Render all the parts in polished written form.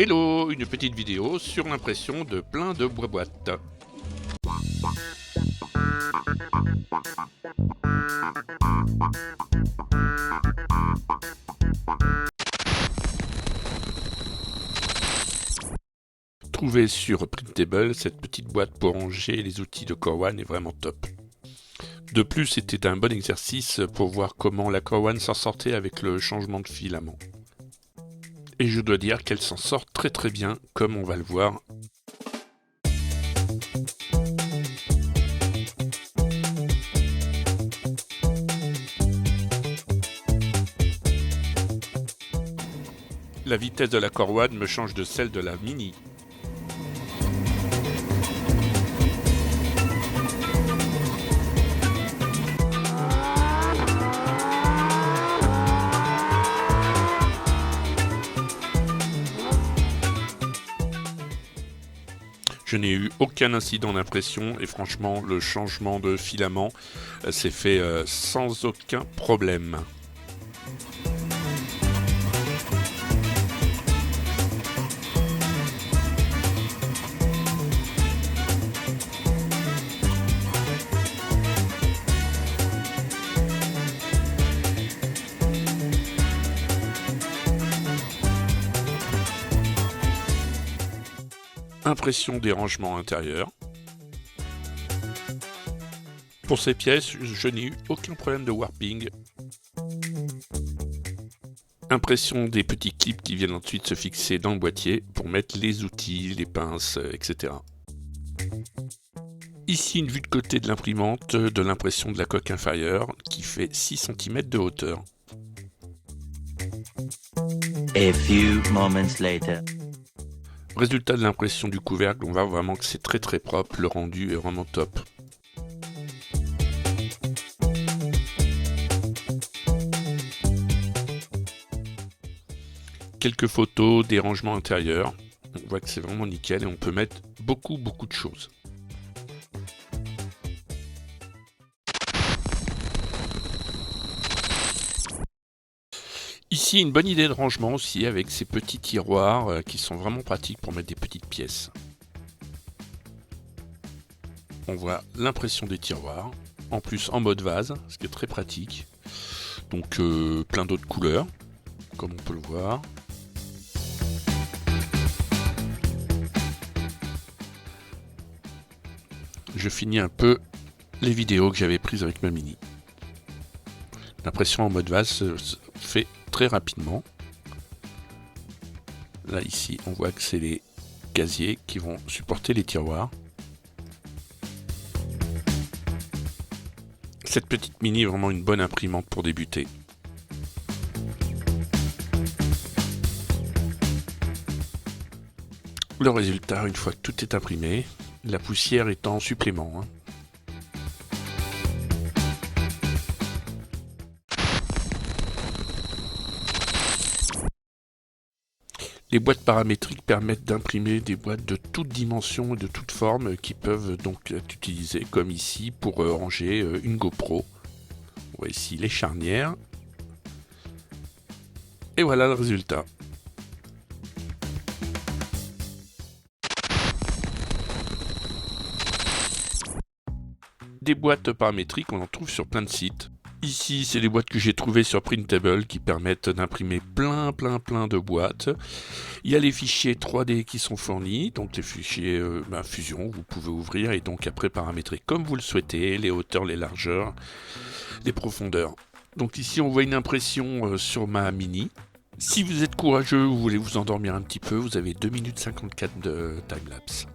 Hello, une petite vidéo sur l'impression de plein de boîtes. Trouvée sur Printable, cette petite boîte pour ranger les outils de Corwan est vraiment top. De plus, c'était un bon exercice pour voir comment la Corwan s'en sortait avec le changement de filament. Et je dois dire qu'elle s'en sort très très bien, comme on va le voir. La vitesse de la Corwan me change de celle de la Mini. Je n'ai eu aucun incident d'impression et franchement le changement de filament s'est fait sans aucun problème. Impression des rangements intérieurs. Pour ces pièces, je n'ai eu aucun problème de warping. Impression des petits clips qui viennent ensuite se fixer dans le boîtier pour mettre les outils, les pinces, etc. Ici une vue de côté de l'imprimante de l'impression de la coque inférieure qui fait 6 cm de hauteur. A few moments later. Résultat de l'impression du couvercle, on voit vraiment que c'est très très propre, le rendu est vraiment top. Quelques photos des rangements intérieurs, on voit que c'est vraiment nickel et on peut mettre beaucoup de choses. Ici, une bonne idée de rangement aussi avec ces petits tiroirs qui sont vraiment pratiques pour mettre des petites pièces. On voit l'impression des tiroirs, en plus en mode vase, ce qui est très pratique. Donc plein d'autres couleurs, comme on peut le voir. Je finis un peu les vidéos que j'avais prises avec ma Mini. L'impression en mode vase se fait très rapidement. Là ici on voit que c'est les casiers qui vont supporter les tiroirs. Cette petite Mini est vraiment une bonne imprimante pour débuter. Le résultat, une fois que tout est imprimé, la poussière étant en supplément. Les boîtes paramétriques permettent d'imprimer des boîtes de toutes dimensions et de toutes formes qui peuvent donc être utilisées comme ici pour ranger une GoPro. On voit ici les charnières. Et voilà le résultat. Des boîtes paramétriques, on en trouve sur plein de sites. Ici, c'est des boîtes que j'ai trouvées sur Printable qui permettent d'imprimer plein de boîtes. Il y a les fichiers 3D qui sont fournis, donc les fichiers Fusion, vous pouvez ouvrir et donc après paramétrer comme vous le souhaitez, les hauteurs, les largeurs, les profondeurs. Donc ici, on voit une impression sur ma Mini. Si vous êtes courageux, vous voulez vous endormir un petit peu, vous avez 2 minutes 54 de timelapse.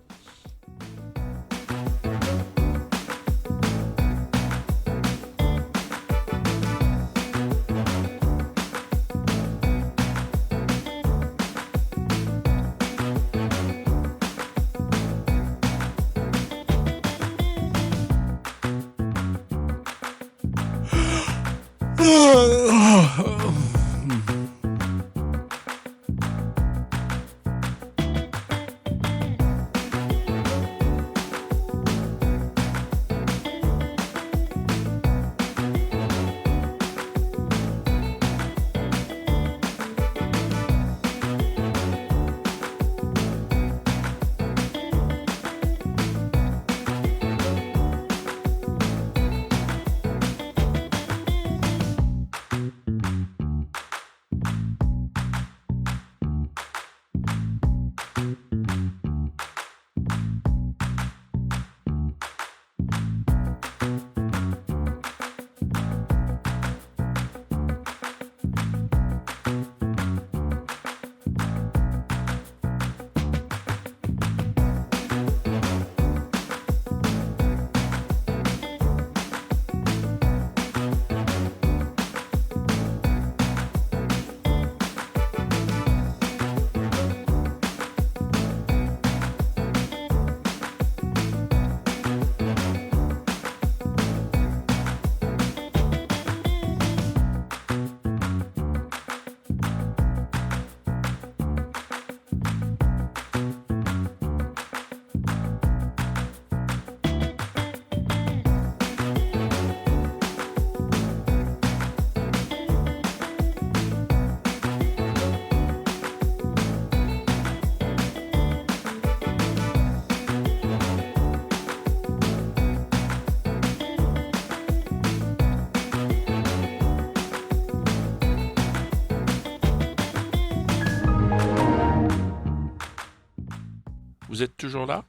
Vous êtes toujours là?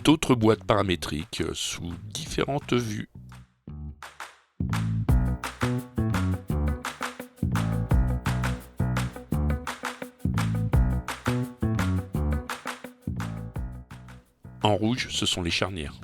D'autres boîtes paramétriques sous différentes vues. En rouge, ce sont les charnières.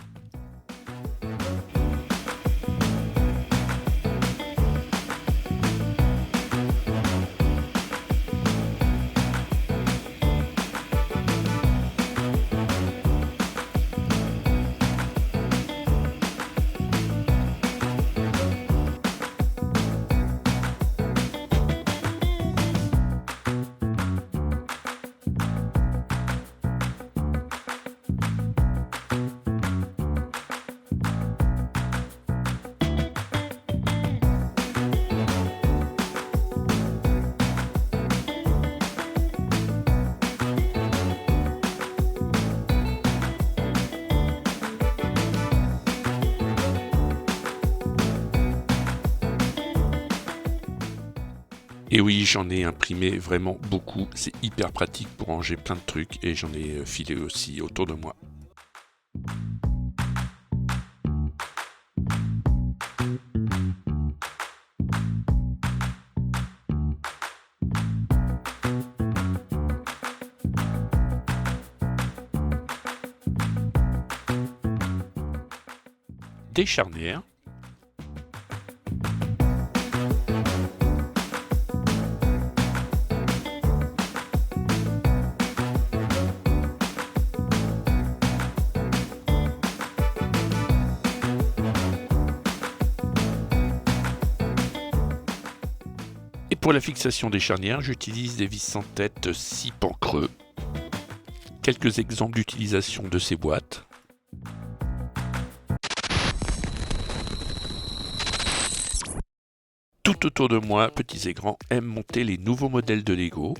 Et oui, j'en ai imprimé vraiment beaucoup, c'est hyper pratique pour ranger plein de trucs et j'en ai filé aussi autour de moi. Des charnières. Et pour la fixation des charnières, j'utilise des vis sans tête 6 pans creux. Quelques exemples d'utilisation de ces boîtes. Tout autour de moi, petits et grands, aiment monter les nouveaux modèles de Lego.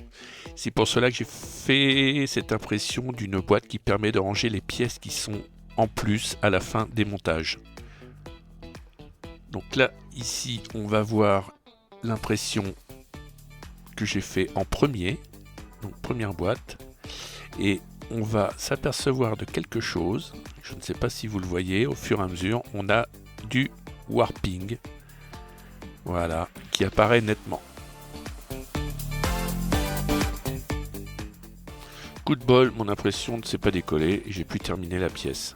C'est pour cela que j'ai fait cette impression d'une boîte qui permet de ranger les pièces qui sont en plus à la fin des montages. Donc là, ici, on va voir l'impression que j'ai fait en premier, donc première boîte, et on va s'apercevoir de quelque chose, je ne sais pas si vous le voyez, au fur et à mesure, on a du warping, voilà, qui apparaît nettement. Coup de bol, mon impression ne s'est pas décollée et j'ai pu terminer la pièce.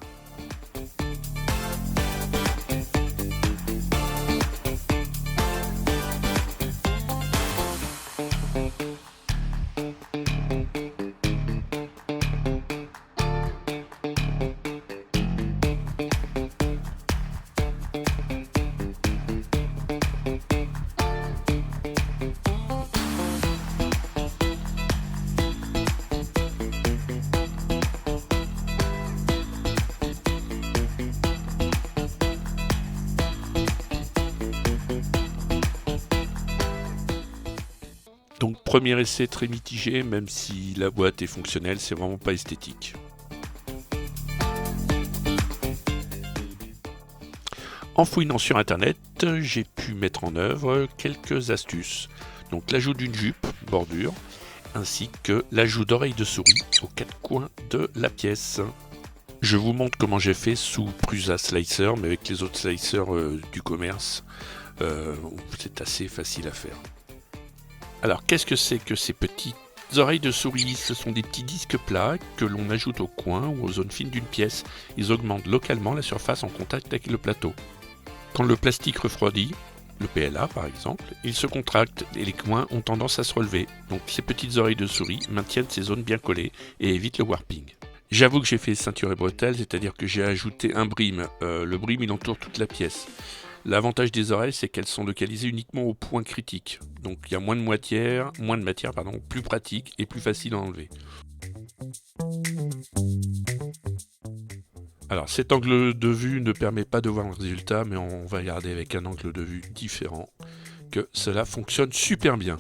Donc premier essai très mitigé, même si la boîte est fonctionnelle, c'est vraiment pas esthétique. En fouinant sur internet, j'ai pu mettre en œuvre quelques astuces. Donc l'ajout d'une jupe, bordure, ainsi que l'ajout d'oreilles de souris aux 4 coins de la pièce. Je vous montre comment j'ai fait sous Prusa Slicer, mais avec les autres slicers du commerce, c'est assez facile à faire. Alors, qu'est-ce que c'est que ces petites oreilles de souris? Ce sont des petits disques plats que l'on ajoute au coin ou aux zones fines d'une pièce. Ils augmentent localement la surface en contact avec le plateau. Quand le plastique refroidit, le PLA par exemple, il se contracte et les coins ont tendance à se relever. Donc ces petites oreilles de souris maintiennent ces zones bien collées et évitent le warping. J'avoue que j'ai fait ceinture et bretelles, c'est-à-dire que j'ai ajouté un brim. Le brim il entoure toute la pièce. L'avantage des oreilles, c'est qu'elles sont localisées uniquement au point critique. Donc il y a moins de matière, plus pratique et plus facile à enlever. Alors cet angle de vue ne permet pas de voir le résultat, mais on va regarder avec un angle de vue différent que cela fonctionne super bien.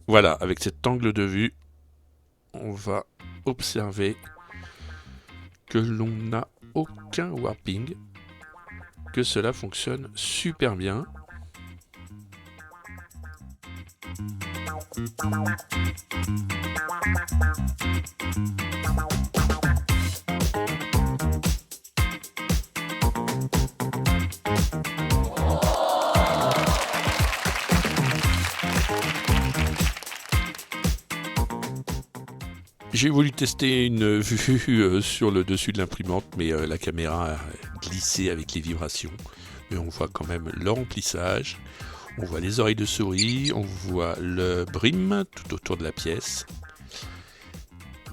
Voilà, avec cet angle de vue, on va observer que l'on n'a aucun warping, que cela fonctionne super bien. J'ai voulu tester une vue sur le dessus de l'imprimante, mais la caméra a glissé avec les vibrations. Mais on voit quand même le remplissage, on voit les oreilles de souris, on voit le brim tout autour de la pièce.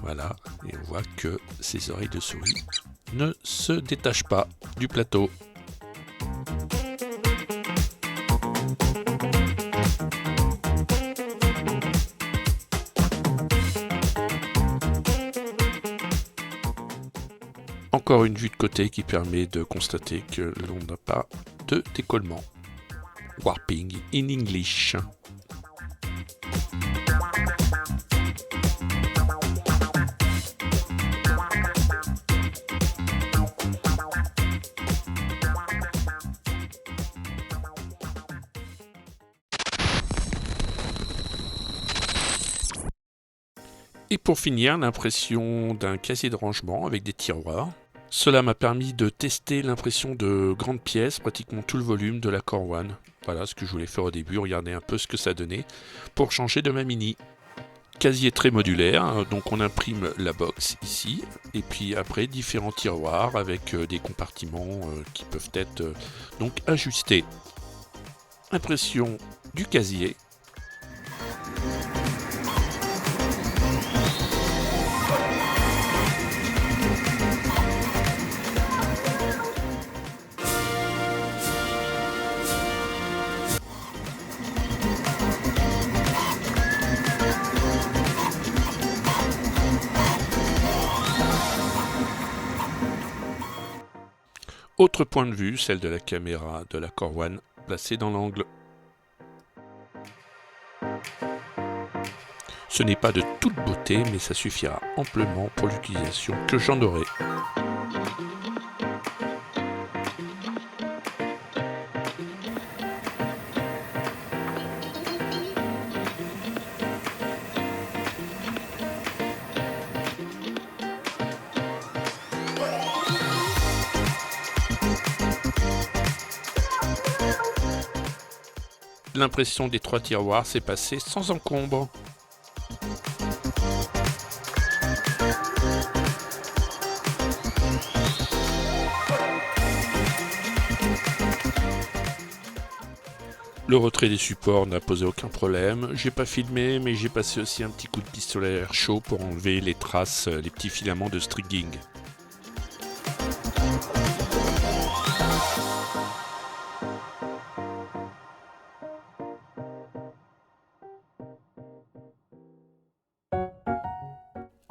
Voilà, et on voit que ces oreilles de souris ne se détachent pas du plateau. Encore une vue de côté qui permet de constater que l'on n'a pas de décollement. Warping in English. Et pour finir, l'impression d'un casier de rangement avec des tiroirs. Cela m'a permis de tester l'impression de grandes pièces, pratiquement tout le volume de la Core One. Voilà ce que je voulais faire au début, regarder un peu ce que ça donnait pour changer de ma Mini. Casier très modulaire, donc on imprime la box ici, et puis après différents tiroirs avec des compartiments qui peuvent être donc ajustés. Impression du casier. Autre point de vue, celle de la caméra de la Core One, placée dans l'angle. Ce n'est pas de toute beauté, mais ça suffira amplement pour l'utilisation que j'en aurai. L'impression des 3 tiroirs s'est passée sans encombre. Le retrait des supports n'a posé aucun problème. J'ai pas filmé, mais j'ai passé aussi un petit coup de pistolet à air chaud pour enlever les traces, les petits filaments de strigging.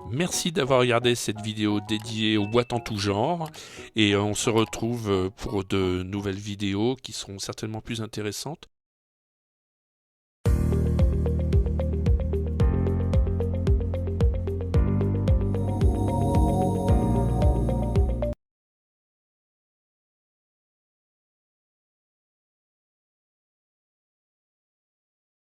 Merci d'avoir regardé cette vidéo dédiée aux boîtes en tout genre et on se retrouve pour de nouvelles vidéos qui seront certainement plus intéressantes.